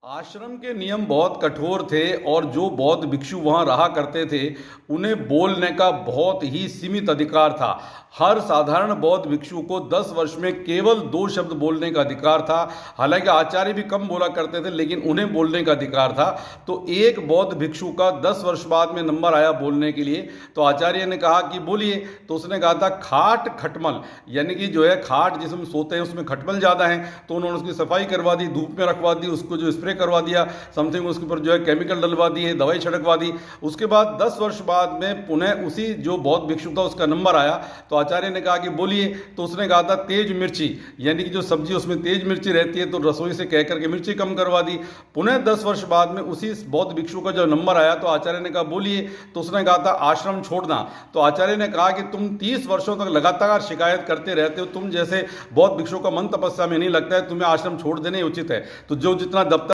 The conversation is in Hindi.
आश्रम के नियम बहुत कठोर थे और जो बौद्ध भिक्षु वहां रहा करते थे उन्हें बोलने का बहुत ही सीमित अधिकार था। हर साधारण बौद्ध भिक्षु को 10 वर्ष में केवल 2 शब्द बोलने का अधिकार था। हालांकि आचार्य भी कम बोला करते थे लेकिन उन्हें बोलने का अधिकार था। तो एक बौद्ध भिक्षु का 10 वर्ष बाद में नंबर आया बोलने के लिए, तो आचार्य ने कहा कि बोलिए। तो उसने कहा था खाट खटमल, यानी कि जो है खाट जिसमें सोते हैं उसमें खटमल ज़्यादा है, तो उन्होंने उसकी सफाई करवा दी, धूप में रखवा दी, उसको जो स्प्रे करवा दिया, समथिंग उसके ऊपर जो है केमिकल डलवा दिए, दवाई छिड़कवा दी। उसके बाद 10 वर्ष बाद में पुनः उसी जो बौद्ध भिक्षु था उसका नंबर आया, तो आचार्य ने कहा कि बोलिए। तो उसने कहा था तेज मिर्ची, यानी कि जो सब्जी उसमें तेज मिर्ची रहती है, तो रसोई से कह करके मिर्ची कम करवा दी। पुनः 10 वर्ष बाद में उसी बौद्ध भिक्षु का जो नंबर आया, तो आचार्य ने कहा बोलिए। तो उसने कहा था आश्रम छोड़ना। तो आचार्य ने कहा कि तुम 30 वर्षों तक लगातार शिकायत करते रहते हो, तुम जैसे बौद्ध भिक्षु का मन तपस्या में नहीं लगता है, तुम्हें आश्रम छोड़ देने ही उचित है। तो जो जितना दफ्तर